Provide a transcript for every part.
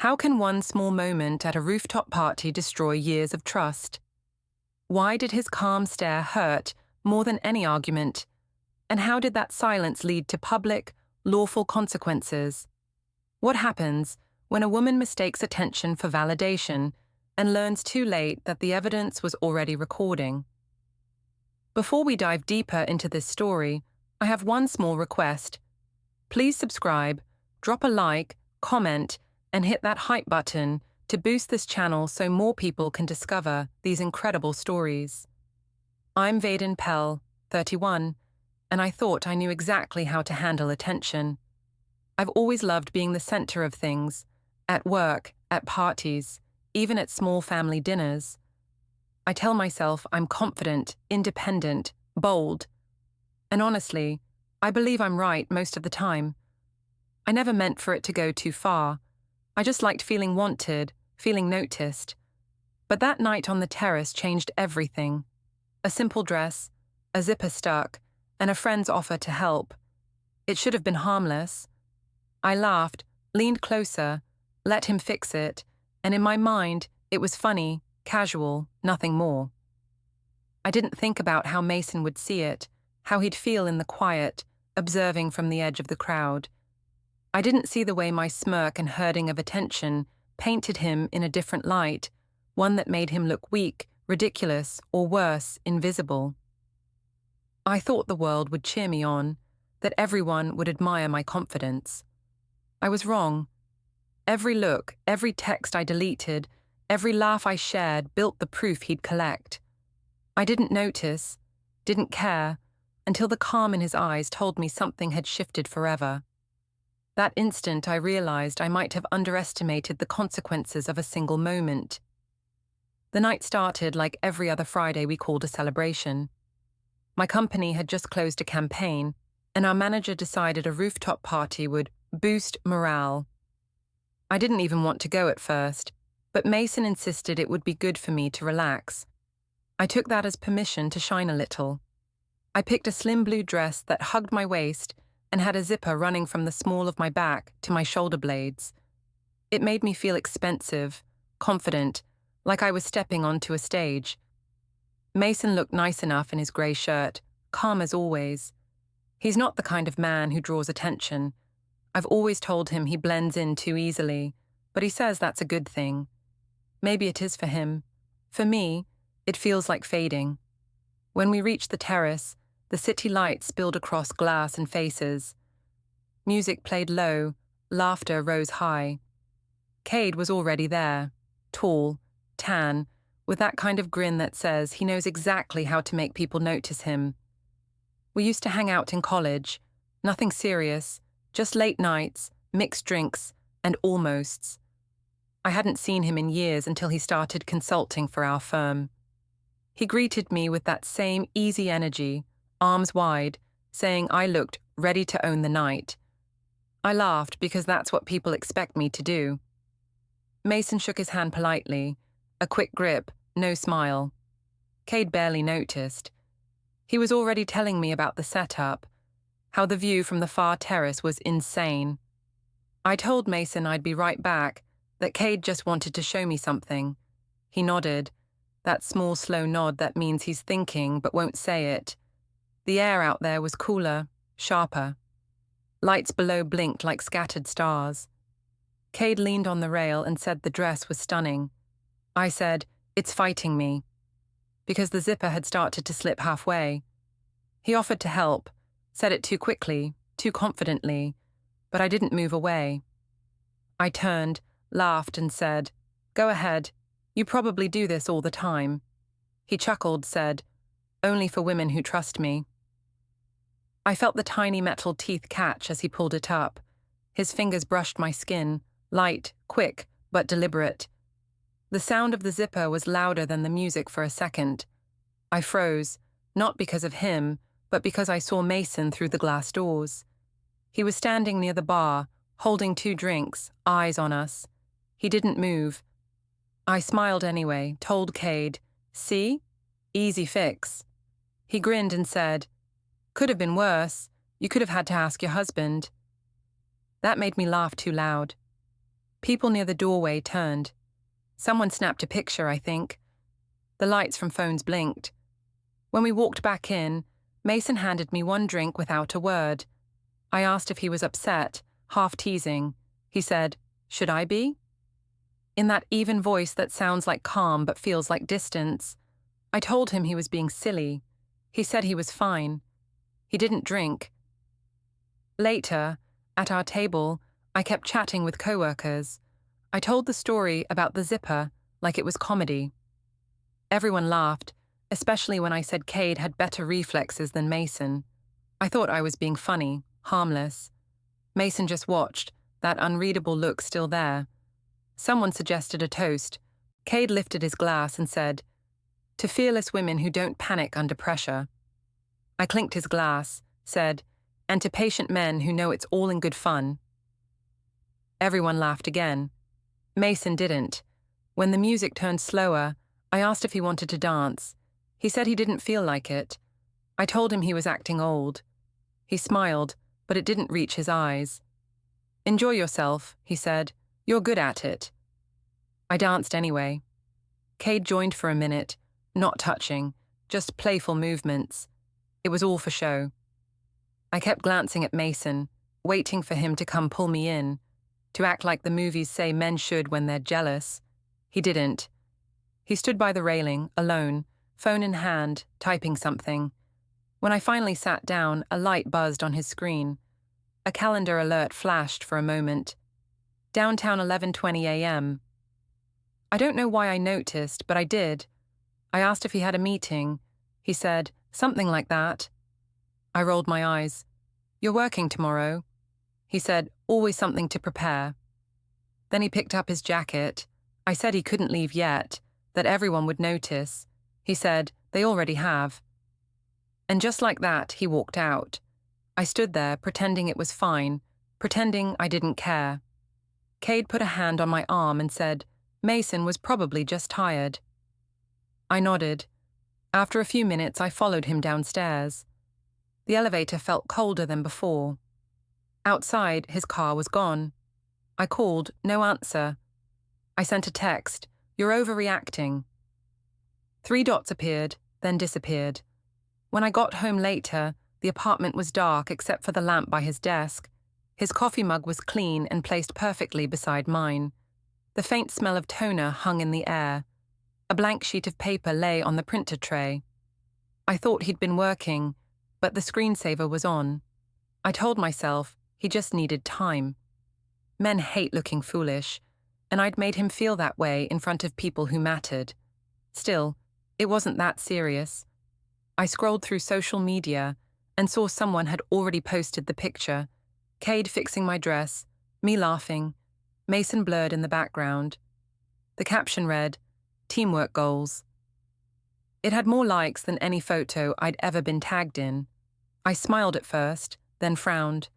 How can one small moment at a rooftop party destroy years of trust? Why did his calm stare hurt more than any argument? And how did that silence lead to public, lawful consequences? What happens when a woman mistakes attention for validation and learns too late that the evidence was already recording? Before we dive deeper into this story, I have one small request. Please subscribe, drop a like, comment, and hit that hype button to boost this channel so more people can discover these incredible stories. I'm Vadim Pel, 31, and I thought I knew exactly how to handle attention. I've always loved being the center of things, at work, at parties, even at small family dinners. I tell myself I'm confident, independent, bold. And honestly, I believe I'm right most of the time. I never meant for it to go too far. I just liked feeling wanted, feeling noticed. But that night on the terrace changed everything. A simple dress, a zipper stuck, and a friend's offer to help. It should have been harmless. I laughed, leaned closer, let him fix it, and in my mind, it was funny, casual, nothing more. I didn't think about how Mason would see it, how he'd feel in the quiet, observing from the edge of the crowd. I didn't see the way my smirk and herding of attention painted him in a different light, one that made him look weak, ridiculous, or worse, invisible. I thought the world would cheer me on, that everyone would admire my confidence. I was wrong. Every look, every text I deleted, every laugh I shared built the proof he'd collect. I didn't notice, didn't care, until the calm in his eyes told me something had shifted forever. That instant I realized I might have underestimated the consequences of a single moment. The night started like every other Friday we called a celebration. My company had just closed a campaign, and our manager decided a rooftop party would boost morale. I didn't even want to go at first, but Mason insisted it would be good for me to relax. I took that as permission to shine a little. I picked a slim blue dress that hugged my waist and had a zipper running from the small of my back to my shoulder blades. It made me feel expensive, confident, like I was stepping onto a stage. Mason looked nice enough in his grey shirt, calm as always. He's not the kind of man who draws attention. I've always told him he blends in too easily, but he says that's a good thing. Maybe it is for him. For me, it feels like fading. When we reached the terrace, the city lights spilled across glass and faces. Music played low, laughter rose high. Cade was already there, tall, tan, with that kind of grin that says he knows exactly how to make people notice him. We used to hang out in college, nothing serious, just late nights, mixed drinks, and almosts. I hadn't seen him in years until he started consulting for our firm. He greeted me with that same easy energy, arms wide, saying I looked ready to own the night. I laughed because that's what people expect me to do. Mason shook his hand politely, a quick grip, no smile. Cade barely noticed. He was already telling me about the setup, how the view from the far terrace was insane. I told Mason I'd be right back, that Cade just wanted to show me something. He nodded, that small, slow nod that means he's thinking but won't say it. The air out there was cooler, sharper. Lights below blinked like scattered stars. Cade leaned on the rail and said the dress was stunning. I said, "It's fighting me," because the zipper had started to slip halfway. He offered to help, said it too quickly, too confidently, but I didn't move away. I turned, laughed and said, "Go ahead, you probably do this all the time." He chuckled, said, "Only for women who trust me." I felt the tiny metal teeth catch as he pulled it up. His fingers brushed my skin, light, quick, but deliberate. The sound of the zipper was louder than the music for a second. I froze, not because of him, but because I saw Mason through the glass doors. He was standing near the bar, holding 2 drinks, eyes on us. He didn't move. I smiled anyway, told Cade, "See? Easy fix." He grinned and said, "Could have been worse. You could have had to ask your husband." That made me laugh too loud. People near the doorway turned. Someone snapped a picture, I think. The lights from phones blinked. When we walked back in, Mason handed me one drink without a word. I asked if he was upset, half teasing. He said, "Should I be?" In that even voice that sounds like calm but feels like distance. I told him he was being silly. He said he was fine. He didn't drink. Later, at our table, I kept chatting with coworkers. I told the story about the zipper like it was comedy. Everyone laughed, especially when I said Cade had better reflexes than Mason. I thought I was being funny, harmless. Mason just watched, that unreadable look still there. Someone suggested a toast. Cade lifted his glass and said, "To fearless women who don't panic under pressure." I clinked his glass, said, "And to patient men who know it's all in good fun." Everyone laughed again. Mason didn't. When the music turned slower, I asked if he wanted to dance. He said he didn't feel like it. I told him he was acting old. He smiled, but it didn't reach his eyes. "Enjoy yourself," he said. "You're good at it." I danced anyway. Cade joined for a minute, not touching, just playful movements. It was all for show. I kept glancing at Mason, waiting for him to come pull me in, to act like the movies say men should when they're jealous. He didn't. He stood by the railing, alone, phone in hand, typing something. When I finally sat down, a light buzzed on his screen. A calendar alert flashed for a moment. Downtown 11:20 a.m. I don't know why I noticed, but I did. I asked if he had a meeting. He said, "Something like that." I rolled my eyes. "You're working tomorrow?" He said, "Always something to prepare." Then he picked up his jacket. I said he couldn't leave yet, that everyone would notice. He said, "They already have." And just like that, he walked out. I stood there, pretending it was fine, pretending I didn't care. Cade put a hand on my arm and said, "Mason was probably just tired." I nodded. After a few minutes, I followed him downstairs. The elevator felt colder than before. Outside, his car was gone. I called, no answer. I sent a text, "You're overreacting." 3 dots appeared, then disappeared. When I got home later, the apartment was dark except for the lamp by his desk. His coffee mug was clean and placed perfectly beside mine. The faint smell of toner hung in the air. A blank sheet of paper lay on the printer tray. I thought he'd been working, but the screensaver was on. I told myself he just needed time. Men hate looking foolish, and I'd made him feel that way in front of people who mattered. Still, it wasn't that serious. I scrolled through social media and saw someone had already posted the picture. Cade fixing my dress, me laughing, Mason blurred in the background. The caption read, "Teamwork goals." It had more likes than any photo I'd ever been tagged in. I smiled at first, then frowned.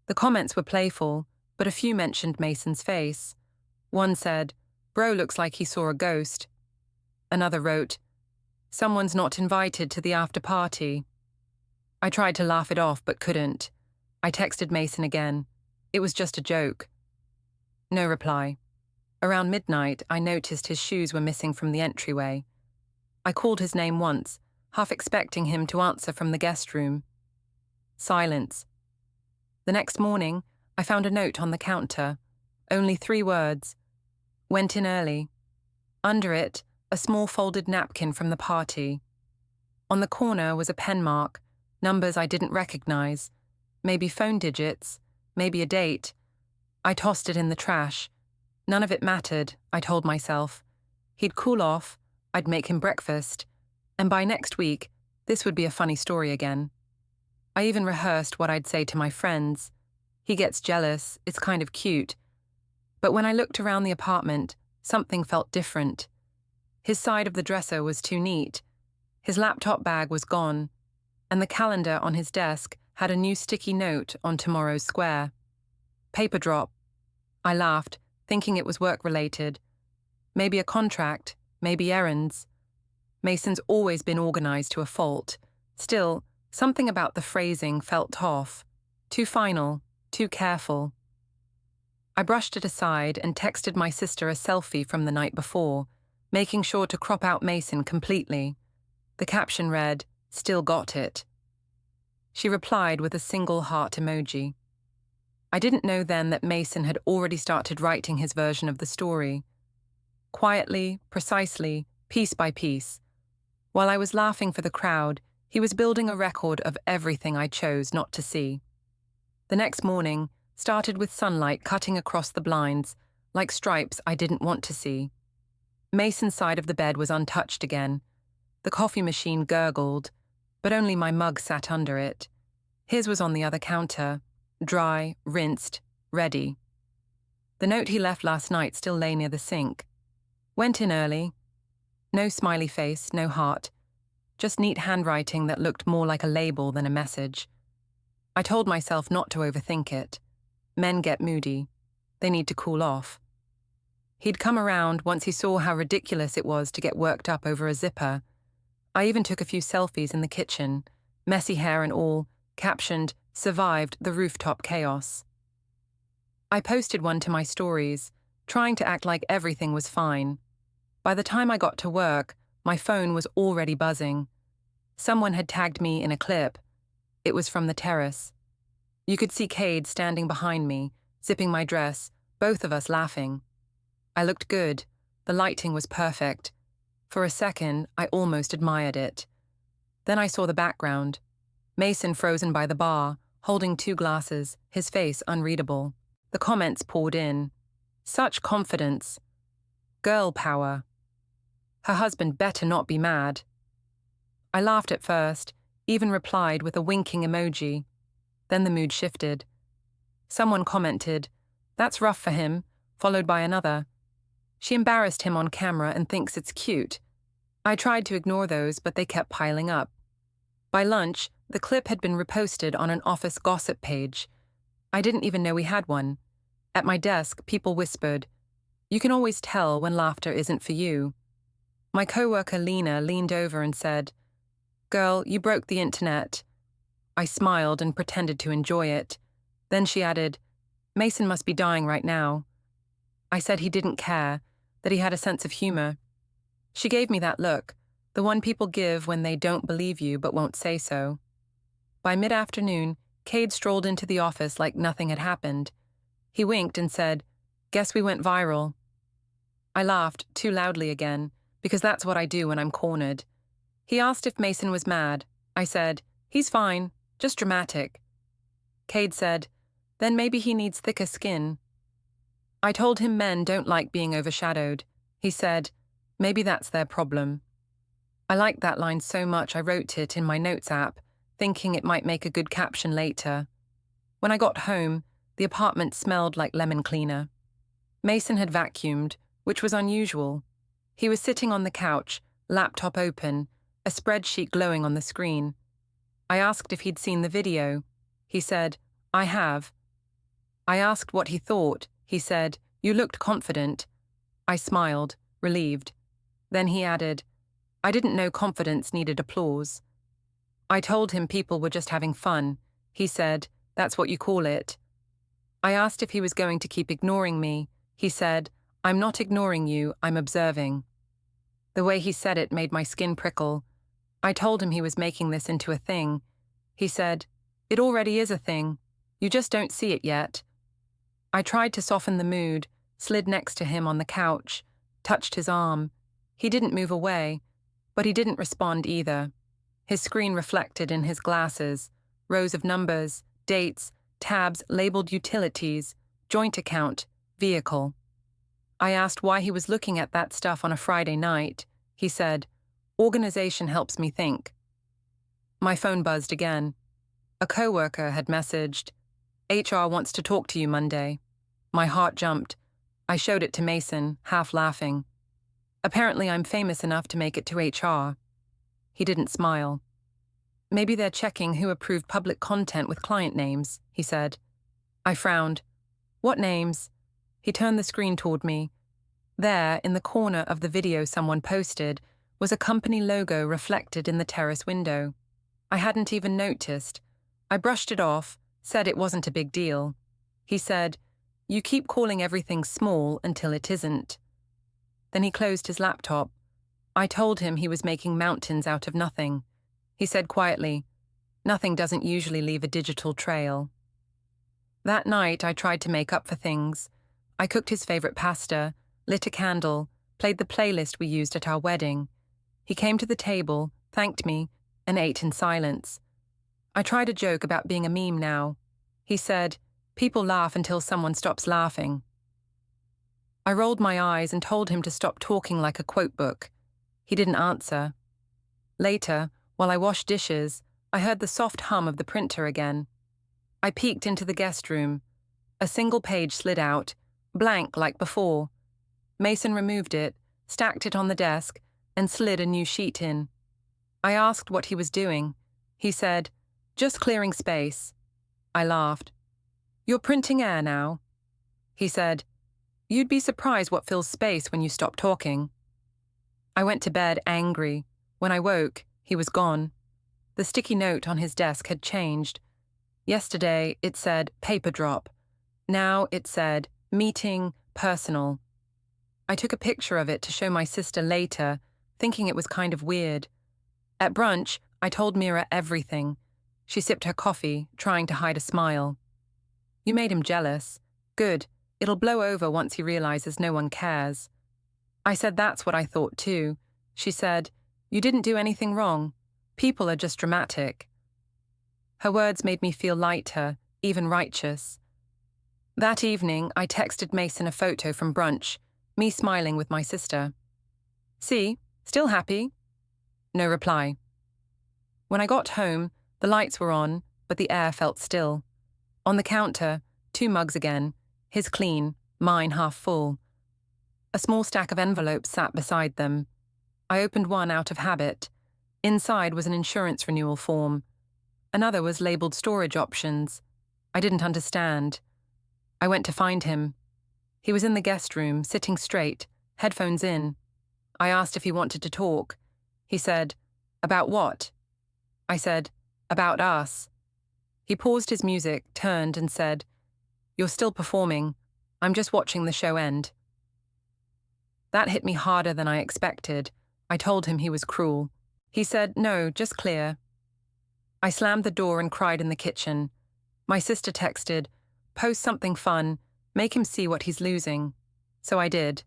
The comments were playful, but a few mentioned Mason's face. One said, "Bro looks like he saw a ghost." Another wrote, "Someone's not invited to the after party." I tried to laugh it off but couldn't. I texted Mason again. It was just a joke. No reply. Around midnight, I noticed his shoes were missing from the entryway. I called his name once, half expecting him to answer from the guest room. Silence. The next morning, I found a note on the counter. Only 3 words. Went in early. Under it, a small folded napkin from the party. On the corner was a pen mark, numbers I didn't recognize. Maybe phone digits, maybe a date. I tossed it in the trash. None of it mattered, I told myself. He'd cool off, I'd make him breakfast, and by next week, this would be a funny story again. I even rehearsed what I'd say to my friends. He gets jealous, it's kind of cute. But when I looked around the apartment, something felt different. His side of the dresser was too neat. His laptop bag was gone, and the calendar on his desk had a new sticky note on tomorrow's square. Paper drop. I laughed, thinking it was work-related. Maybe a contract, maybe errands. Mason's always been organized to a fault. Still, something about the phrasing felt off. Too final, too careful. I brushed it aside and texted my sister a selfie from the night before, making sure to crop out Mason completely. The caption read, "Still got it." She replied with a single heart emoji. I didn't know then that Mason had already started writing his version of the story. Quietly, precisely, piece by piece. While I was laughing for the crowd, he was building a record of everything I chose not to see. The next morning started with sunlight cutting across the blinds, like stripes I didn't want to see. Mason's side of the bed was untouched again. The coffee machine gurgled, but only my mug sat under it. His was on the other counter, dry, rinsed, ready. The note he left last night still lay near the sink. Went in early. No smiley face, no heart. Just neat handwriting that looked more like a label than a message. I told myself not to overthink it. Men get moody. They need to cool off. He'd come around once he saw how ridiculous it was to get worked up over a zipper. I even took a few selfies in the kitchen, messy hair and all, captioned, "Survived the rooftop chaos." I posted one to my stories, trying to act like everything was fine. By the time I got to work, my phone was already buzzing. Someone had tagged me in a clip. It was from the Terrace. You could see Cade standing behind me, zipping my dress, both of us laughing. I looked good. The lighting was perfect. For a second, I almost admired it. Then I saw the background. Mason frozen by the bar, holding 2 glasses, his face unreadable. The comments poured in. Such confidence. Girl power. Her husband better not be mad. I laughed at first, even replied with a winking emoji. Then the mood shifted. Someone commented, "That's rough for him," followed by another. "She embarrassed him on camera and thinks it's cute." I tried to ignore those, but they kept piling up. By lunch, the clip had been reposted on an office gossip page. I didn't even know we had one. At my desk, people whispered, "You can always tell when laughter isn't for you." My coworker Lena leaned over and said, "Girl, you broke the internet." I smiled and pretended to enjoy it. Then she added, "Mason must be dying right now." I said he didn't care, that he had a sense of humor. She gave me that look, the one people give when they don't believe you but won't say so. By mid-afternoon, Cade strolled into the office like nothing had happened. He winked and said, "Guess we went viral." I laughed, too loudly again, because that's what I do when I'm cornered. He asked if Mason was mad. I said, "He's fine, just dramatic." Cade said, "Then maybe he needs thicker skin." I told him men don't like being overshadowed. He said, "Maybe that's their problem." I liked that line so much I wrote it in my notes app, thinking it might make a good caption later. When I got home, the apartment smelled like lemon cleaner. Mason had vacuumed, which was unusual. He was sitting on the couch, laptop open, a spreadsheet glowing on the screen. I asked if he'd seen the video. He said, "I have." I asked what he thought. He said, "You looked confident." I smiled, relieved. Then he added, "I didn't know confidence needed applause." I told him people were just having fun. He said, "That's what you call it." I asked if he was going to keep ignoring me. He said, "I'm not ignoring you, I'm observing." The way he said it made my skin prickle. I told him he was making this into a thing. He said, "It already is a thing. You just don't see it yet." I tried to soften the mood, slid next to him on the couch, touched his arm. He didn't move away, but he didn't respond either. His screen reflected in his glasses, rows of numbers, dates, tabs labeled utilities, joint account, vehicle. I asked why he was looking at that stuff on a Friday night. He said, "Organization helps me think." My phone buzzed again. A coworker had messaged, "HR wants to talk to you Monday." My heart jumped. I showed it to Mason, half laughing. Apparently I'm famous enough to make it to HR. He didn't smile. "Maybe they're checking who approved public content with client names," he said. I frowned. "What names?" He turned the screen toward me. There, in the corner of the video someone posted, was a company logo reflected in the terrace window. I hadn't even noticed. I brushed it off, said it wasn't a big deal. He said, "You keep calling everything small until it isn't." Then he closed his laptop. I told him he was making mountains out of nothing. He said quietly, "Nothing doesn't usually leave a digital trail." That night, I tried to make up for things. I cooked his favorite pasta, lit a candle, played the playlist we used at our wedding. He came to the table, thanked me, and ate in silence. I tried a joke about being a meme now. He said, "People laugh until someone stops laughing." I rolled my eyes and told him to stop talking like a quote book. He didn't answer. Later, while I washed dishes, I heard the soft hum of the printer again. I peeked into the guest room. A single page slid out, blank like before. Mason removed it, stacked it on the desk, and slid a new sheet in. I asked what he was doing. He said, "Just clearing space." I laughed. "You're printing air now." He said, "You'd be surprised what fills space when you stop talking." I went to bed angry. When I woke, he was gone. The sticky note on his desk had changed. Yesterday, it said paper drop. Now it said meeting personal. I took a picture of it to show my sister later, thinking it was kind of weird. At brunch, I told Mira everything. She sipped her coffee, trying to hide a smile. "You made him jealous. Good. It'll blow over once he realizes no one cares." I said that's what I thought too. She said, "You didn't do anything wrong. People are just dramatic." Her words made me feel lighter, even righteous. That evening, I texted Mason a photo from brunch, me smiling with my sister. "See? Still happy?" No reply. When I got home, the lights were on, but the air felt still. On the counter, 2 mugs again, his clean, mine half full. A small stack of envelopes sat beside them. I opened one out of habit. Inside was an insurance renewal form. Another was labeled storage options. I didn't understand. I went to find him. He was in the guest room, sitting straight, headphones in. I asked if he wanted to talk. He said, "About what?" I said, "About us." He paused his music, turned and said, "You're still performing. I'm just watching the show end." That hit me harder than I expected. I told him he was cruel. He said, "No, just clear." I slammed the door and cried in the kitchen. My sister texted, "Post something fun, make him see what he's losing." So I did.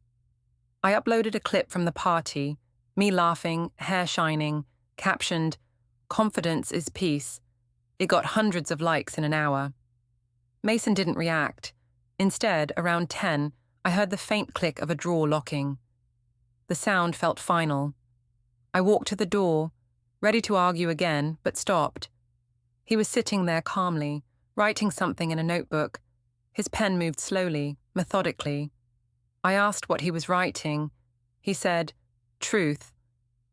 I uploaded a clip from the party, me laughing, hair shining, captioned, "Confidence is peace." It got hundreds of likes in an hour. Mason didn't react. Instead, around 10, I heard the faint click of a drawer locking. The sound felt final. I walked to the door, ready to argue again, but stopped. He was sitting there calmly, writing something in a notebook. His pen moved slowly, methodically. I asked what he was writing. He said, "Truth."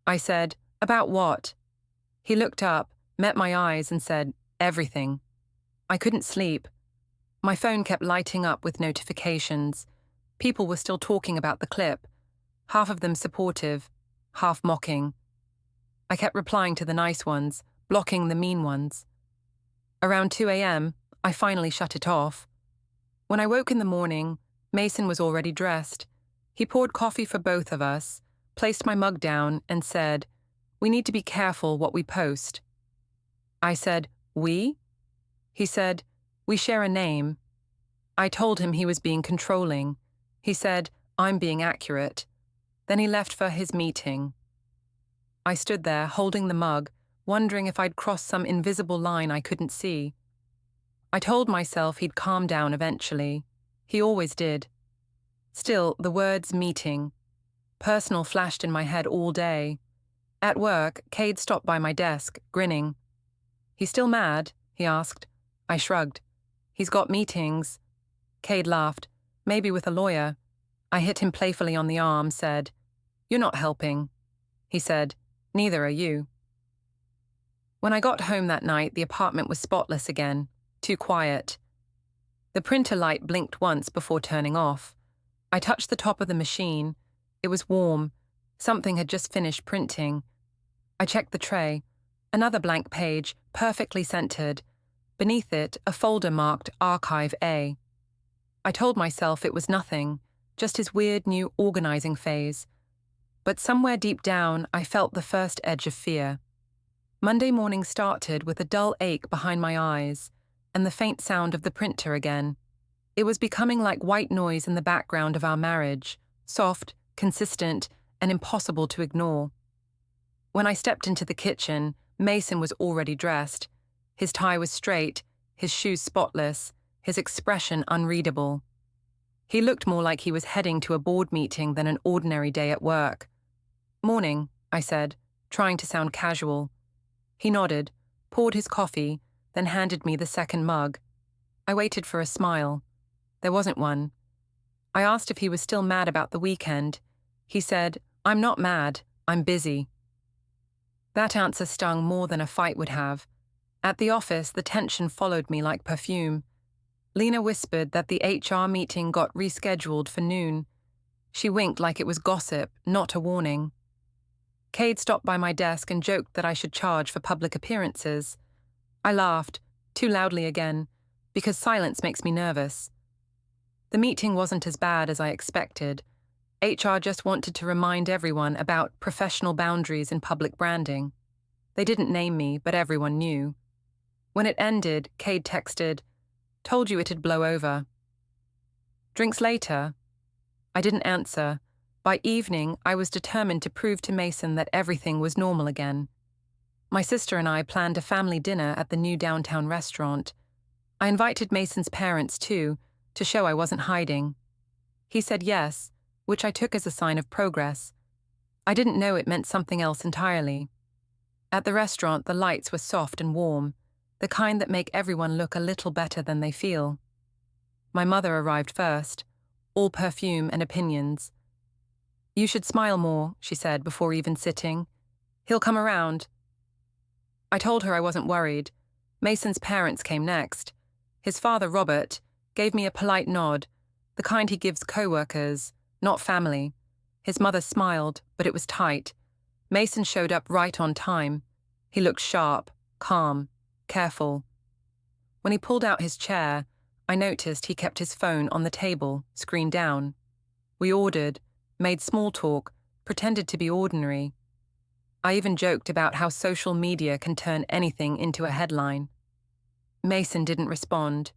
I said, "About what?" He looked up, met my eyes, and said, "Everything." I couldn't sleep. My phone kept lighting up with notifications. People were still talking about the clip, half of them supportive, half mocking. I kept replying to the nice ones, blocking the mean ones. Around 2 a.m., I finally shut it off. When I woke in the morning, Mason was already dressed. He poured coffee for both of us, placed my mug down, and said, "We need to be careful what we post." I said, "We?" He said, "We share a name." I told him he was being controlling. He said, "I'm being accurate." Then he left for his meeting. I stood there, holding the mug, wondering if I'd crossed some invisible line I couldn't see. I told myself he'd calm down eventually. He always did. Still, the words meeting. Personal flashed in my head all day. At work, Cade stopped by my desk, grinning. "He's still mad?" he asked. I shrugged. "He's got meetings." Cade laughed. "Maybe with a lawyer." I hit him playfully on the arm, said, "You're not helping." He said, "Neither are you." When I got home that night, the apartment was spotless again, too quiet. The printer light blinked once before turning off. I touched the top of the machine. It was warm. Something had just finished printing. I checked the tray. Another blank page, perfectly centered. Beneath it, a folder marked Archive A. I told myself it was nothing, just his weird new organizing phase. But somewhere deep down, I felt the first edge of fear. Monday morning started with a dull ache behind my eyes and the faint sound of the printer again. It was becoming like white noise in the background of our marriage, soft, consistent, and impossible to ignore. When I stepped into the kitchen, Mason was already dressed. His tie was straight, his shoes spotless, his expression unreadable. He looked more like he was heading to a board meeting than an ordinary day at work. "Morning," I said, trying to sound casual. He nodded, poured his coffee, then handed me the second mug. I waited for a smile. There wasn't one. I asked if he was still mad about the weekend. He said, "I'm not mad, I'm busy." That answer stung more than a fight would have. At the office, the tension followed me like perfume. Lena whispered that the HR meeting got rescheduled for noon. She winked like it was gossip, not a warning. Cade stopped by my desk and joked that I should charge for public appearances. I laughed, too loudly again, because silence makes me nervous. The meeting wasn't as bad as I expected. HR just wanted to remind everyone about professional boundaries in public branding. They didn't name me, but everyone knew. When it ended, Cade texted, "Told you it'd blow over." "Drinks later?" I didn't answer. By evening, I was determined to prove to Mason that everything was normal again. My sister and I planned a family dinner at the new downtown restaurant. I invited Mason's parents too, to show I wasn't hiding. He said yes, which I took as a sign of progress. I didn't know it meant something else entirely. At the restaurant, the lights were soft and warm, the kind that make everyone look a little better than they feel. My mother arrived first, all perfume and opinions. "You should smile more," she said before even sitting. "He'll come around." I told her I wasn't worried. Mason's parents came next. His father, Robert, gave me a polite nod, the kind he gives co-workers, not family. His mother smiled, but it was tight. Mason showed up right on time. He looked sharp, calm, careful. When he pulled out his chair, I noticed he kept his phone on the table, screen down. We ordered, made small talk, pretended to be ordinary. I even joked about how social media can turn anything into a headline. Mason didn't respond.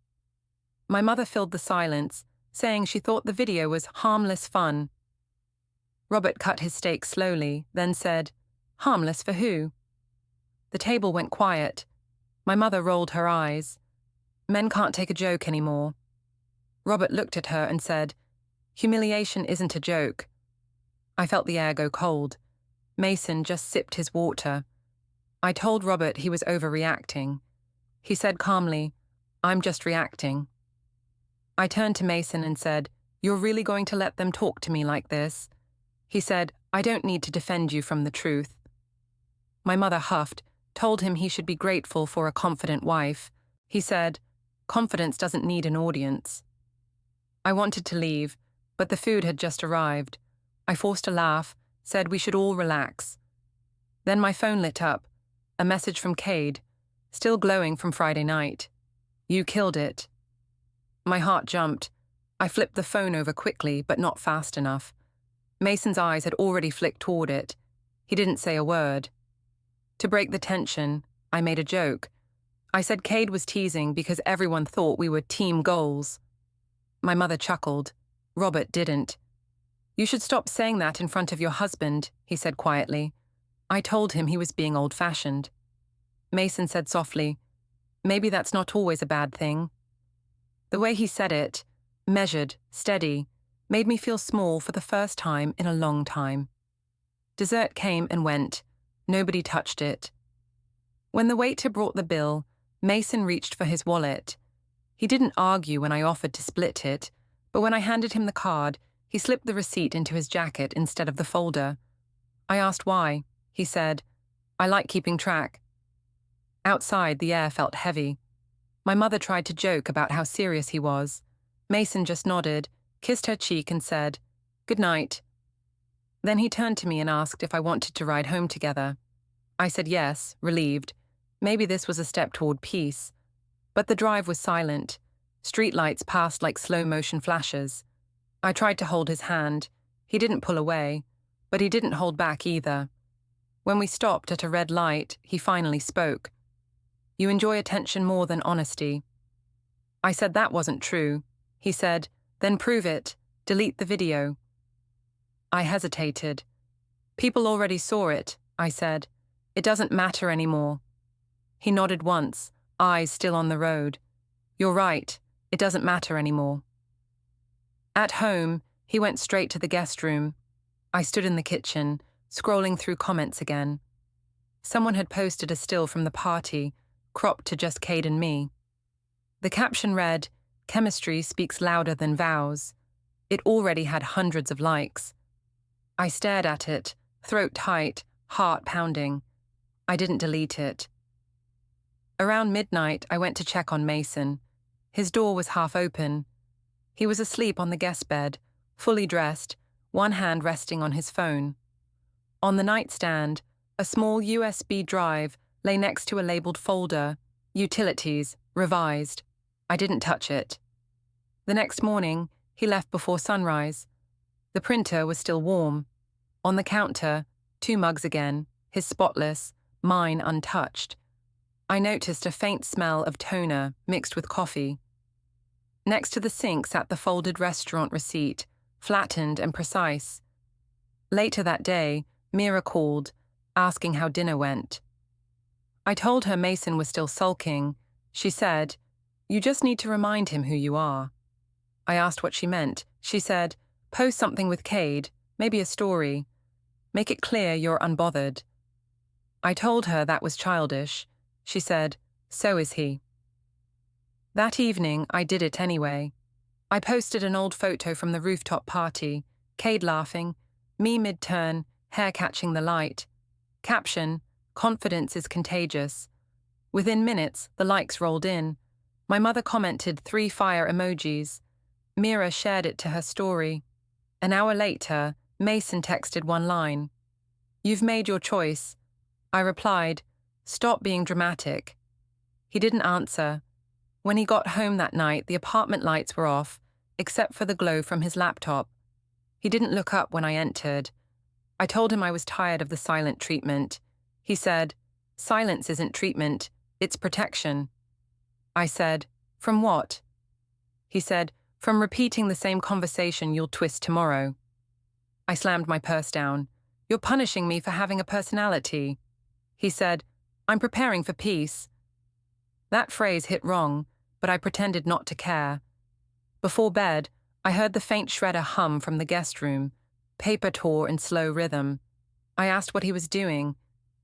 My mother filled the silence, saying she thought the video was harmless fun. Robert cut his steak slowly, then said, "Harmless for who?" The table went quiet. My mother rolled her eyes. "Men can't take a joke anymore." Robert looked at her and said, "Humiliation isn't a joke." I felt the air go cold. Mason just sipped his water. I told Robert he was overreacting. He said calmly, "I'm just reacting." I turned to Mason and said, "You're really going to let them talk to me like this?" He said, "I don't need to defend you from the truth." My mother huffed, told him he should be grateful for a confident wife. He said, "Confidence doesn't need an audience." I wanted to leave, but the food had just arrived. I forced a laugh, said we should all relax. Then my phone lit up, a message from Cade, still glowing from Friday night. "You killed it." My heart jumped. I flipped the phone over quickly, but not fast enough. Mason's eyes had already flicked toward it. He didn't say a word. To break the tension, I made a joke. I said Cade was teasing because everyone thought we were team goals. My mother chuckled. Robert didn't. "You should stop saying that in front of your husband," he said quietly. I told him he was being old-fashioned. Mason said softly, "Maybe that's not always a bad thing." The way he said it, measured, steady, made me feel small for the first time in a long time. Dessert came and went. Nobody touched it. When the waiter brought the bill, Mason reached for his wallet. He didn't argue when I offered to split it, but when I handed him the card, he slipped the receipt into his jacket instead of the folder. I asked why. He said, "I like keeping track." Outside, the air felt heavy. My mother tried to joke about how serious he was. Mason just nodded, kissed her cheek and said, "Good night." Then he turned to me and asked if I wanted to ride home together. I said yes, relieved. Maybe this was a step toward peace. But the drive was silent. Streetlights passed like slow-motion flashes. I tried to hold his hand. He didn't pull away, but he didn't hold back either. When we stopped at a red light, he finally spoke. "You enjoy attention more than honesty." I said that wasn't true. He said, "Then prove it. Delete the video." I hesitated. "People already saw it," I said. "It doesn't matter anymore." He nodded once, eyes still on the road. "You're right. It doesn't matter anymore." At home, he went straight to the guest room. I stood in the kitchen, scrolling through comments again. Someone had posted a still from the party, cropped to just Cade and me. The caption read, "Chemistry speaks louder than vows." It already had hundreds of likes. I stared at it, throat tight, heart pounding. I didn't delete it. Around midnight, I went to check on Mason. His door was half open. He was asleep on the guest bed, fully dressed, one hand resting on his phone. On the nightstand, a small USB drive lay next to a labeled folder, Utilities, Revised. I didn't touch it. The next morning, he left before sunrise. The printer was still warm. On the counter, 2 mugs again, his spotless, mine untouched. I noticed a faint smell of toner mixed with coffee. Next to the sink sat the folded restaurant receipt, flattened and precise. Later that day, Mira called, asking how dinner went. I told her Mason was still sulking. She said, "You just need to remind him who you are." I asked what she meant. She said, "Post something with Cade, maybe a story. Make it clear you're unbothered." I told her that was childish. She said, "So is he." That evening, I did it anyway. I posted an old photo from the rooftop party, Cade laughing, me mid-turn, hair catching the light. Caption, "Confidence is contagious." Within minutes, the likes rolled in. My mother commented 3 fire emojis. Mira shared it to her story. An hour later, Mason texted one line. "You've made your choice." I replied, "Stop being dramatic." He didn't answer. When he got home that night, the apartment lights were off, except for the glow from his laptop. He didn't look up when I entered. I told him I was tired of the silent treatment. He said, "Silence isn't treatment, it's protection." I said, "From what?" He said, "From repeating the same conversation you'll twist tomorrow." I slammed my purse down. "You're punishing me for having a personality." He said, "I'm preparing for peace." That phrase hit wrong, but I pretended not to care. Before bed, I heard the faint shredder hum from the guest room, paper tore in slow rhythm. I asked what he was doing.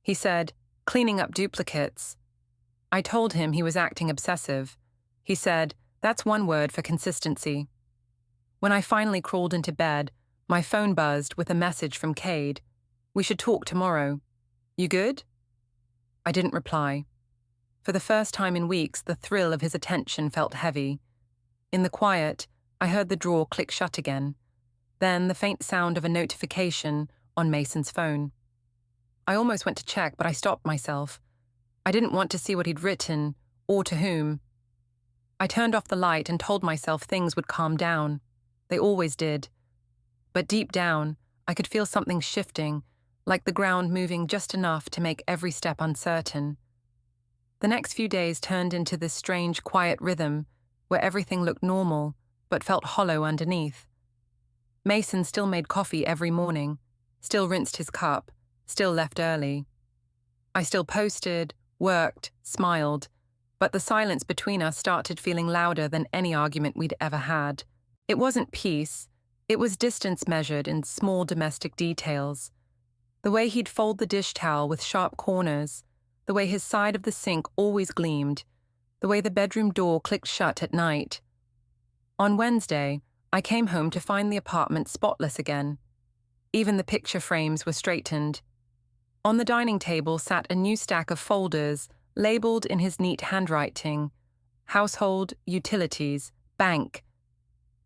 He said, "Cleaning up duplicates." I told him he was acting obsessive. He said, "That's one word for consistency." When I finally crawled into bed, my phone buzzed with a message from Cade. "We should talk tomorrow. You good?" I didn't reply. For the first time in weeks, the thrill of his attention felt heavy. In the quiet, I heard the drawer click shut again. Then the faint sound of a notification on Mason's phone. I almost went to check, but I stopped myself. I didn't want to see what he'd written, or to whom. I turned off the light and told myself things would calm down. They always did. But deep down, I could feel something shifting, like the ground moving just enough to make every step uncertain. The next few days turned into this strange, quiet rhythm where everything looked normal but felt hollow underneath. Mason still made coffee every morning, still rinsed his cup, still left early. I still posted, worked, smiled, but the silence between us started feeling louder than any argument we'd ever had. It wasn't peace, it was distance measured in small domestic details. The way he'd fold the dish towel with sharp corners, the way his side of the sink always gleamed, the way the bedroom door clicked shut at night. On Wednesday, I came home to find the apartment spotless again. Even the picture frames were straightened. On the dining table sat a new stack of folders, labeled in his neat handwriting, Household, Utilities, Bank.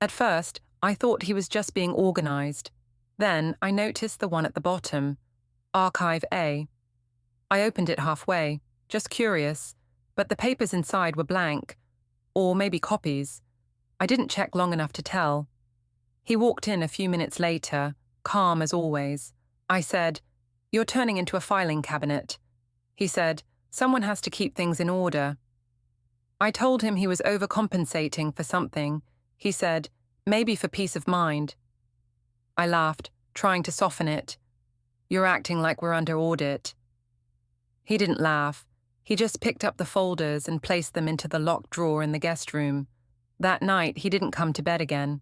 At first, I thought he was just being organized. Then I noticed the one at the bottom, Archive A. I opened it halfway, just curious, but the papers inside were blank, or maybe copies. I didn't check long enough to tell. He walked in a few minutes later, calm as always. I said, "You're turning into a filing cabinet." He said, "Someone has to keep things in order." I told him he was overcompensating for something. He said, "Maybe for peace of mind." I laughed, trying to soften it. "You're acting like we're under audit." He didn't laugh. He just picked up the folders and placed them into the locked drawer in the guest room. That night, he didn't come to bed again.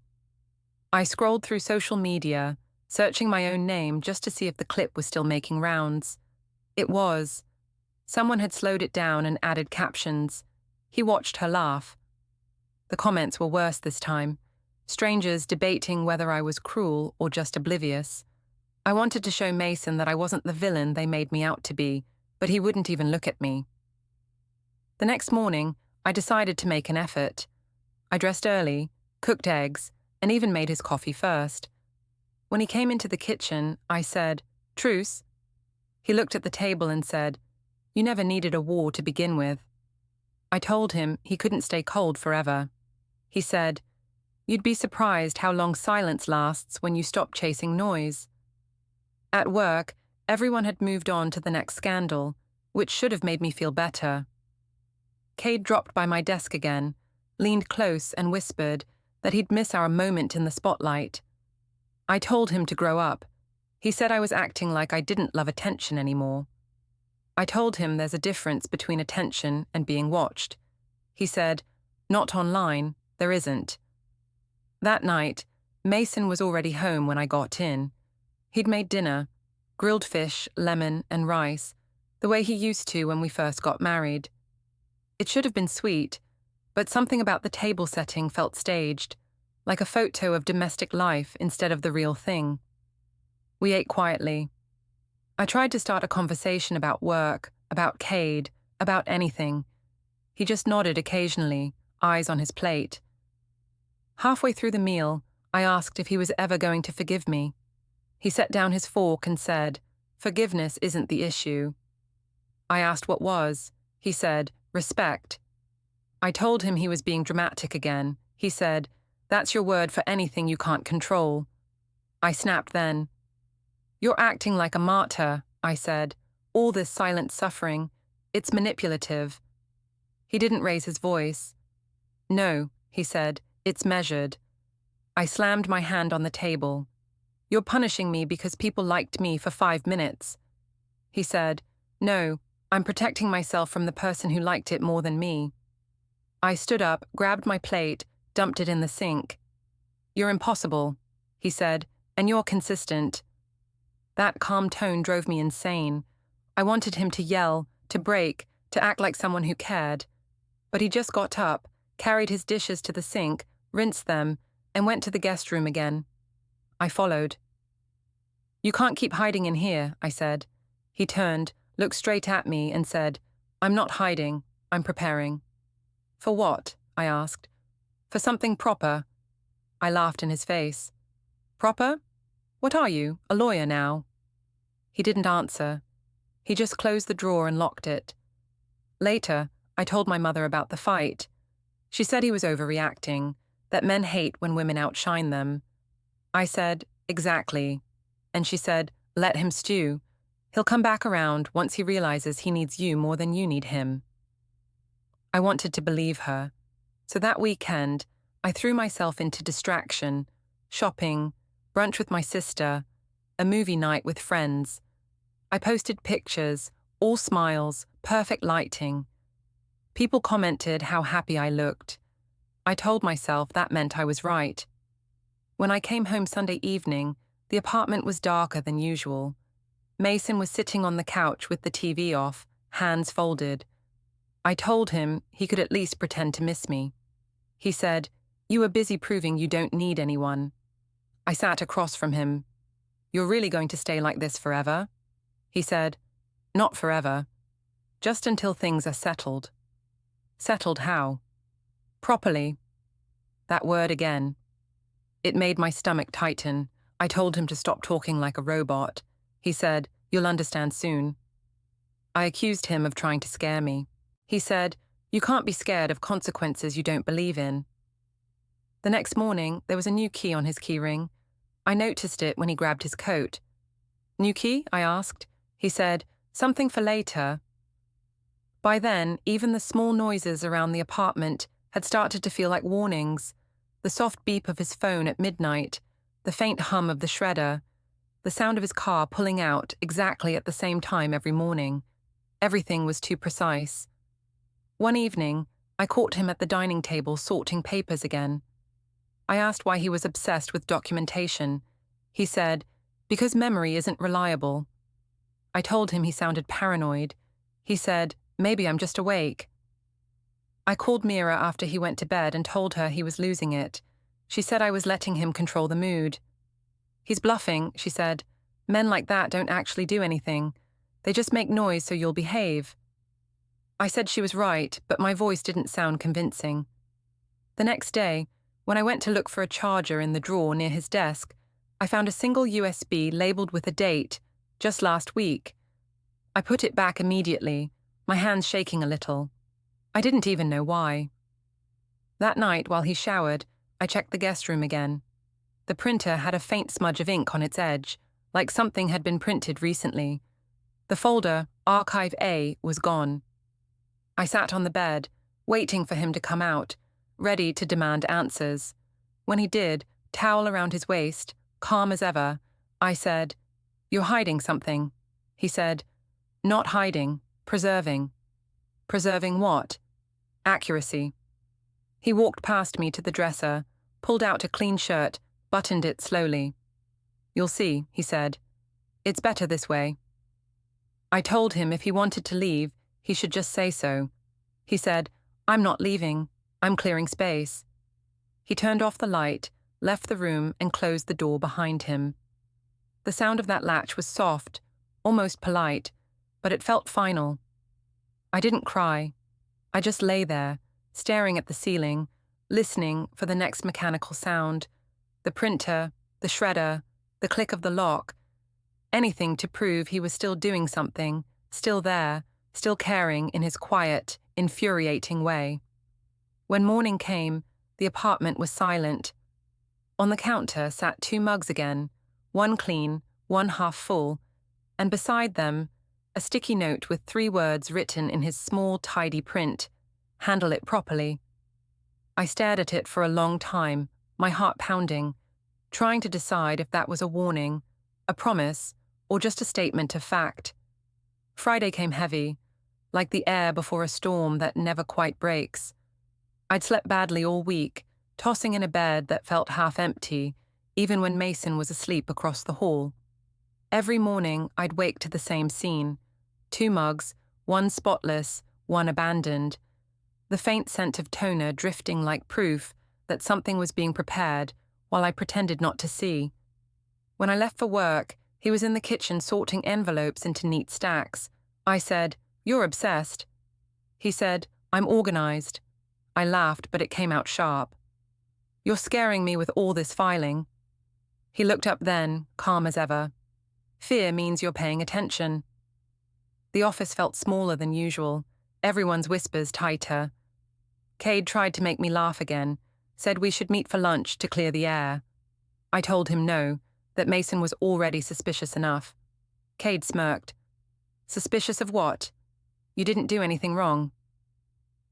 I scrolled through social media, searching my own name just to see if the clip was still making rounds. It was. Someone had slowed it down and added captions. He watched her laugh. The comments were worse this time. Strangers debating whether I was cruel or just oblivious. I wanted to show Mason that I wasn't the villain they made me out to be, but he wouldn't even look at me. The next morning, I decided to make an effort. I dressed early, cooked eggs, and even made his coffee first. When he came into the kitchen, I said, "Truce." He looked at the table and said, "You never needed a war to begin with." I told him he couldn't stay cold forever. He said, "You'd be surprised how long silence lasts when you stop chasing noise." At work, everyone had moved on to the next scandal, which should have made me feel better. Cade dropped by my desk again, leaned close and whispered that he'd miss our moment in the spotlight. I told him to grow up. He said I was acting like I didn't love attention anymore. I told him there's a difference between attention and being watched. He said, "Not online, there isn't." That night, Mason was already home when I got in. He'd made dinner, grilled fish, lemon, and rice, the way he used to when we first got married. It should have been sweet, but something about the table setting felt staged, like a photo of domestic life instead of the real thing. We ate quietly. I tried to start a conversation about work, about Cade, about anything. He just nodded occasionally, eyes on his plate. Halfway through the meal, I asked if he was ever going to forgive me. He set down his fork and said, "Forgiveness isn't the issue." I asked what was. He said, "Respect." I told him he was being dramatic again. He said, "That's your word for anything you can't control." I snapped then. "You're acting like a martyr," I said. "All this silent suffering, it's manipulative." He didn't raise his voice. "No," he said, "it's measured." I slammed my hand on the table. "You're punishing me because people liked me for 5 minutes." He said, "No, I'm protecting myself from the person who liked it more than me." I stood up, grabbed my plate, dumped it in the sink. "You're impossible," he said, "and you're consistent." That calm tone drove me insane. I wanted him to yell, to break, to act like someone who cared. But he just got up, carried his dishes to the sink, rinsed them, and went to the guest room again. I followed. "You can't keep hiding in here," I said. He turned, looked straight at me, and said, "I'm not hiding, I'm preparing." "For what?" I asked. "For something proper." I laughed in his face. "Proper? What are you, a lawyer now?" He didn't answer. He just closed the drawer and locked it. Later, I told my mother about the fight. She said he was overreacting, that men hate when women outshine them. I said, "Exactly." And she said, "Let him stew. He'll come back around once he realizes he needs you more than you need him." I wanted to believe her. So that weekend, I threw myself into distraction, shopping, brunch with my sister, a movie night with friends. I posted pictures, all smiles, perfect lighting. People commented how happy I looked. I told myself that meant I was right. When I came home Sunday evening, the apartment was darker than usual. Mason was sitting on the couch with the TV off, hands folded. I told him he could at least pretend to miss me. He said, "You were busy proving you don't need anyone." I sat across from him. "You're really going to stay like this forever?" He said, "Not forever. Just until things are settled." Settled how? Properly. That word again. It made my stomach tighten. I told him to stop talking like a robot. He said, "You'll understand soon." I accused him of trying to scare me. He said, "You can't be scared of consequences you don't believe in." The next morning, there was a new key on his keyring. I noticed it when he grabbed his coat. "New key?" I asked. He said, "Something for later." By then, even the small noises around the apartment had started to feel like warnings. The soft beep of his phone at midnight, the faint hum of the shredder, the sound of his car pulling out exactly at the same time every morning. Everything was too precise. One evening, I caught him at the dining table sorting papers again. I asked why he was obsessed with documentation. He said, "Because memory isn't reliable." I told him he sounded paranoid. He said, "Maybe I'm just awake." I called Mira after he went to bed and told her he was losing it. She said I was letting him control the mood. "He's bluffing," she said. "Men like that don't actually do anything. They just make noise so you'll behave." I said she was right, but my voice didn't sound convincing. The next day, when I went to look for a charger in the drawer near his desk, I found a single USB labeled with a date, just last week. I put it back immediately, my hands shaking a little. I didn't even know why. That night, while he showered, I checked the guest room again. The printer had a faint smudge of ink on its edge, like something had been printed recently. The folder, Archive A, was gone. I sat on the bed, waiting for him to come out, ready to demand answers. When he did, towel around his waist, calm as ever, I said, "You're hiding something." He said, "Not hiding, preserving." "Preserving what?" "Accuracy." He walked past me to the dresser, pulled out a clean shirt, buttoned it slowly. "You'll see," he said. "It's better this way." I told him if he wanted to leave, he should just say so. He said, "I'm not leaving. I'm clearing space." He turned off the light, left the room, and closed the door behind him. The sound of that latch was soft, almost polite, but it felt final. I didn't cry. I just lay there, staring at the ceiling, listening for the next mechanical sound, the printer, the shredder, the click of the lock, anything to prove he was still doing something, still there, still caring in his quiet, infuriating way. When morning came, the apartment was silent. On the counter sat 2 mugs again, one clean, one half full, and beside them, a sticky note with 3 words written in his small, tidy print, "Handle it properly." I stared at it for a long time, my heart pounding, trying to decide if that was a warning, a promise, or just a statement of fact. Friday came heavy, like the air before a storm that never quite breaks. I'd slept badly all week, tossing in a bed that felt half empty, even when Mason was asleep across the hall. Every morning, I'd wake to the same scene. 2 mugs, one spotless, one abandoned. The faint scent of toner drifting like proof that something was being prepared while I pretended not to see. When I left for work, he was in the kitchen sorting envelopes into neat stacks. I said, "You're obsessed." He said, "I'm organized." I laughed, but it came out sharp. "You're scaring me with all this filing." He looked up then, calm as ever. "Fear means you're paying attention." The office felt smaller than usual, everyone's whispers tighter. Cade tried to make me laugh again, said we should meet for lunch to clear the air. I told him no, that Mason was already suspicious enough. Cade smirked. "Suspicious of what? You didn't do anything wrong."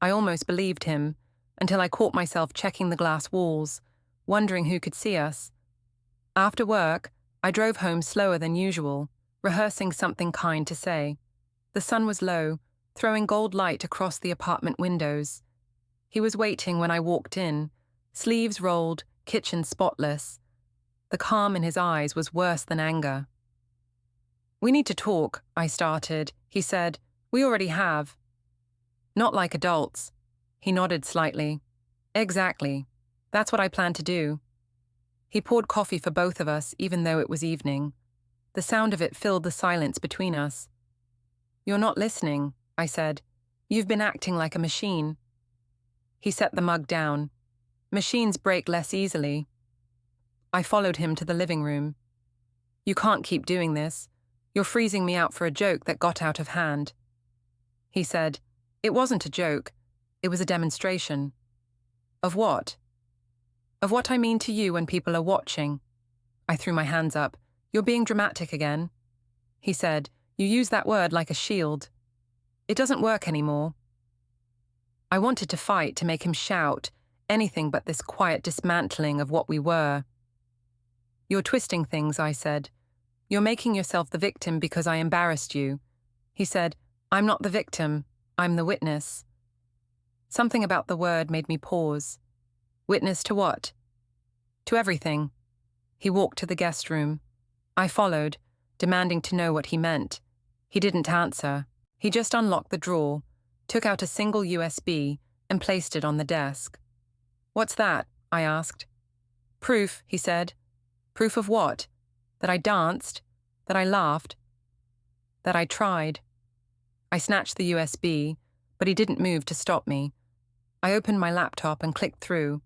I almost believed him, until I caught myself checking the glass walls, wondering who could see us. After work, I drove home slower than usual, rehearsing something kind to say. The sun was low, throwing gold light across the apartment windows. He was waiting when I walked in, sleeves rolled, kitchen spotless. The calm in his eyes was worse than anger. "We need to talk," I started. He said, "We already have." "Not like adults." He nodded slightly. "Exactly. That's what I plan to do." He poured coffee for both of us, even though it was evening. The sound of it filled the silence between us. "You're not listening," I said. "You've been acting like a machine." He set the mug down. "Machines break less easily." I followed him to the living room. "You can't keep doing this. You're freezing me out for a joke that got out of hand." He said, "It wasn't a joke. It was a demonstration." "Of what?" Of what I mean to you when people are watching. I threw my hands up. You're being dramatic again. He said, you use that word like a shield. It doesn't work anymore. I wanted to fight, to make him shout, anything but this quiet dismantling of what we were. You're twisting things, I said. You're making yourself the victim because I embarrassed you. He said, I'm not the victim, I'm the witness. Something about the word made me pause. Witness to what? To everything. He walked to the guest room. I followed, demanding to know what he meant. He didn't answer. He just unlocked the drawer, took out a single USB, and placed it on the desk. What's that? I asked. Proof, he said. Proof of what? That I danced? That I laughed? That I tried? I snatched the USB, but he didn't move to stop me. I opened my laptop and clicked through.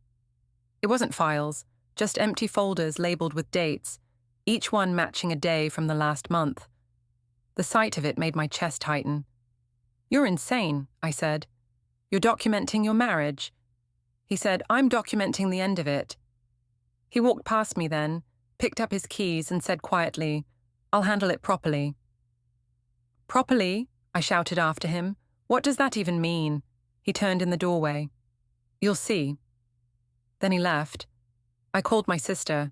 It wasn't files, just empty folders labeled with dates, each one matching a day from the last month. The sight of it made my chest tighten. You're insane, I said. You're documenting your marriage. He said, I'm documenting the end of it. He walked past me then, picked up his keys and said quietly, I'll handle it properly. Properly? I shouted after him. What does that even mean? He turned in the doorway. You'll see. Then he left. I called my sister.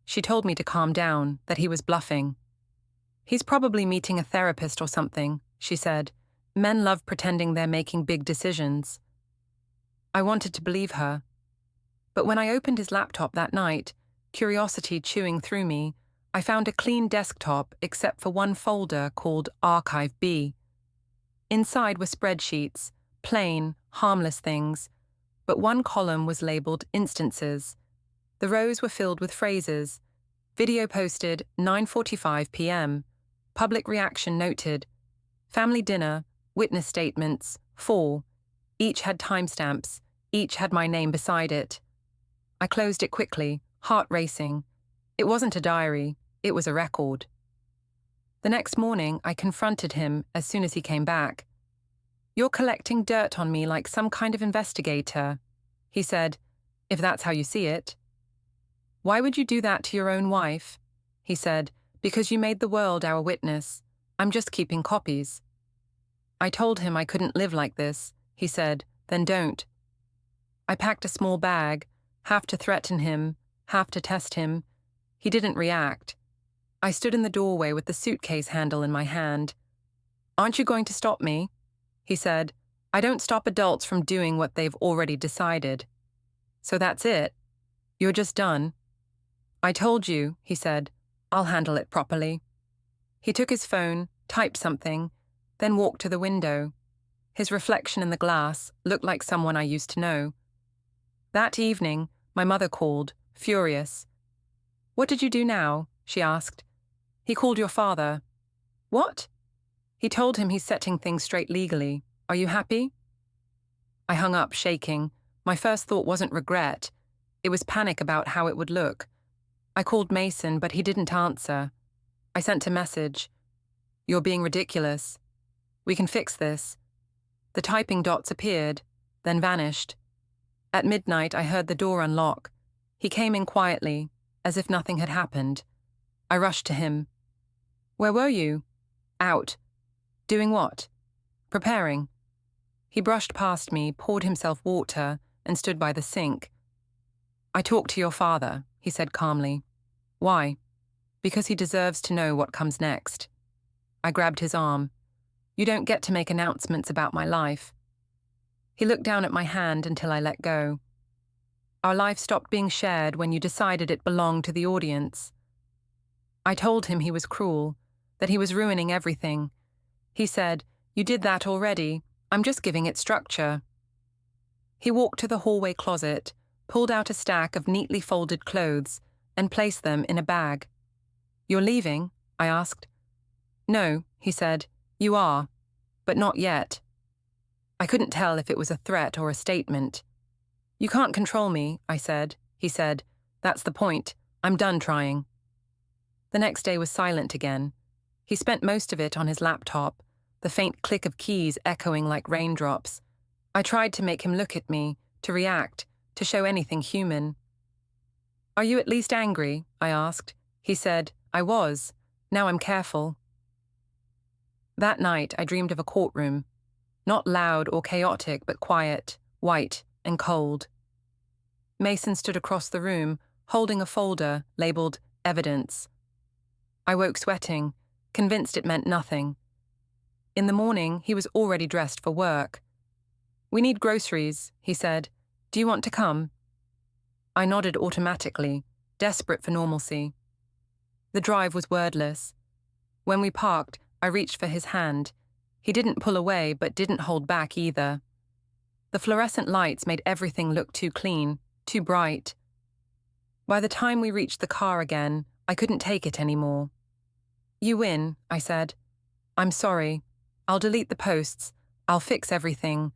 She told me to calm down, that he was bluffing. He's probably meeting a therapist or something, she said. Men love pretending they're making big decisions. I wanted to believe her. But when I opened his laptop that night, curiosity chewing through me, I found a clean desktop except for one folder called Archive B. Inside were spreadsheets, plain, harmless things, but one column was labeled Instances. The rows were filled with phrases. Video posted 9:45 p.m. Public reaction noted. Family dinner, witness statements, 4. Each had timestamps, each had my name beside it. I closed it quickly, heart racing. It wasn't a diary, it was a record. The next morning, I confronted him as soon as he came back. You're collecting dirt on me like some kind of investigator, he said, if that's how you see it. Why would you do that to your own wife? He said, because you made the world our witness. I'm just keeping copies. I told him I couldn't live like this, he said, then don't. I packed a small bag, half to threaten him, half to test him. He didn't react. I stood in the doorway with the suitcase handle in my hand. Aren't you going to stop me? He said, I don't stop adults from doing what they've already decided. So that's it? You're just done? I told you, he said, I'll handle it properly. He took his phone, typed something, then walked to the window. His reflection in the glass looked like someone I used to know. That evening, my mother called, furious. What did you do now? She asked. He called your father. What? He told him he's setting things straight legally. Are you happy? I hung up, shaking. My first thought wasn't regret. It was panic about how it would look. I called Mason, but he didn't answer. I sent a message. You're being ridiculous. We can fix this. The typing dots appeared, then vanished. At midnight, I heard the door unlock. He came in quietly, as if nothing had happened. I rushed to him. Where were you? Out. Doing what? Preparing. He brushed past me, poured himself water, and stood by the sink. I talked to your father, he said calmly. Why? Because he deserves to know what comes next. I grabbed his arm. You don't get to make announcements about my life. He looked down at my hand until I let go. Our life stopped being shared when you decided it belonged to the audience. I told him he was cruel, that he was ruining everything. He said, you did that already. I'm just giving it structure. He walked to the hallway closet, pulled out a stack of neatly folded clothes, and placed them in a bag. You're leaving? I asked. No, he said. You are, but not yet. I couldn't tell if it was a threat or a statement. You can't control me, I said. He said, that's the point. I'm done trying. The next day was silent again. He spent most of it on his laptop, the faint click of keys echoing like raindrops. I tried to make him look at me, to react, to show anything human. Are you at least angry? I asked. He said, I was. Now I'm careful. That night, I dreamed of a courtroom. Not loud or chaotic, but quiet, white, and cold. Mason stood across the room, holding a folder labeled Evidence. I woke sweating, convinced it meant nothing. In the morning, he was already dressed for work. We need groceries, he said. Do you want to come? I nodded automatically, desperate for normalcy. The drive was wordless. When we parked, I reached for his hand. He didn't pull away, but didn't hold back either. The fluorescent lights made everything look too clean, too bright. By the time we reached the car again, I couldn't take it anymore. You win, I said. I'm sorry. I'll delete the posts. I'll fix everything.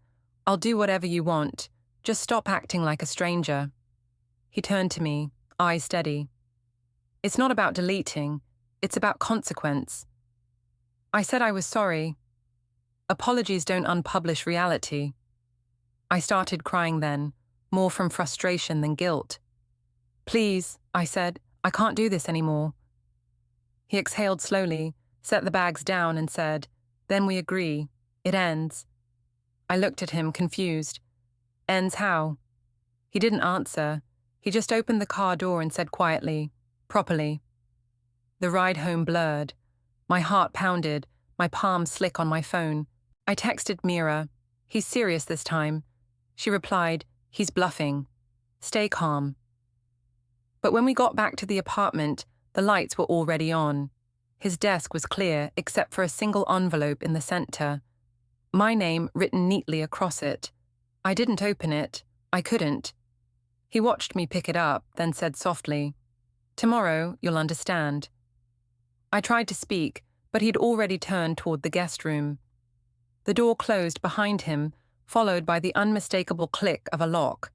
I'll do whatever you want. Just stop acting like a stranger. He turned to me, eyes steady. It's not about deleting. It's about consequence. I said I was sorry. Apologies don't unpublish reality. I started crying then, more from frustration than guilt. Please, I said, I can't do this anymore. He exhaled slowly, set the bags down and said, Then we agree. It ends. I looked at him, confused. Ends how? He didn't answer. He just opened the car door and said quietly, Properly. The ride home blurred. My heart pounded, my palm slick on my phone. I texted Mira. He's serious this time. She replied, He's bluffing. Stay calm. But when we got back to the apartment, the lights were already on. His desk was clear except for a single envelope in the center. My name written neatly across it. I didn't open it. I couldn't. He watched me pick it up, then said softly, Tomorrow you'll understand. I tried to speak, but he'd already turned toward the guest room. The door closed behind him, followed by the unmistakable click of a lock.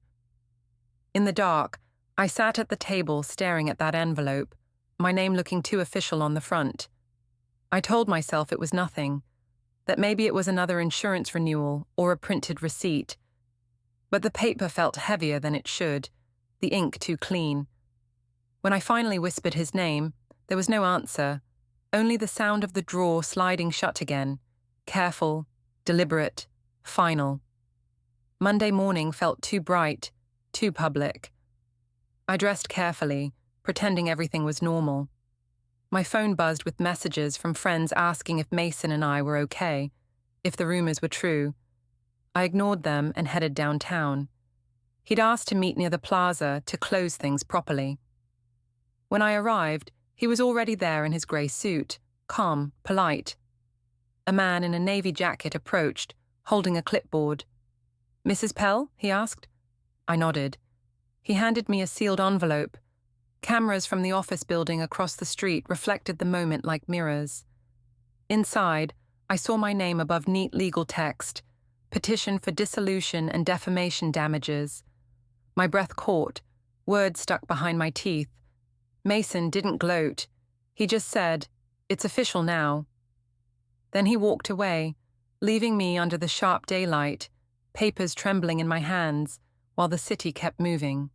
In the dark, I sat at the table staring at that envelope, my name looking too official on the front. I told myself it was nothing, that maybe it was another insurance renewal or a printed receipt. But the paper felt heavier than it should, the ink too clean. When I finally whispered his name, there was no answer, only the sound of the drawer sliding shut again, careful, deliberate, final. Monday morning felt too bright, too public. I dressed carefully, pretending everything was normal. My phone buzzed with messages from friends asking if Mason and I were okay, if the rumors were true. I ignored them and headed downtown. He'd asked to meet near the plaza to close things properly. When I arrived, he was already there in his grey suit, calm, polite. A man in a navy jacket approached, holding a clipboard. Mrs. Pel? He asked. I nodded. He handed me a sealed envelope. Cameras from the office building across the street reflected the moment like mirrors. Inside, I saw my name above neat legal text, petition for dissolution and defamation damages. My breath caught, words stuck behind my teeth. Mason didn't gloat. He just said, It's official now. Then he walked away, leaving me under the sharp daylight, papers trembling in my hands, while the city kept moving.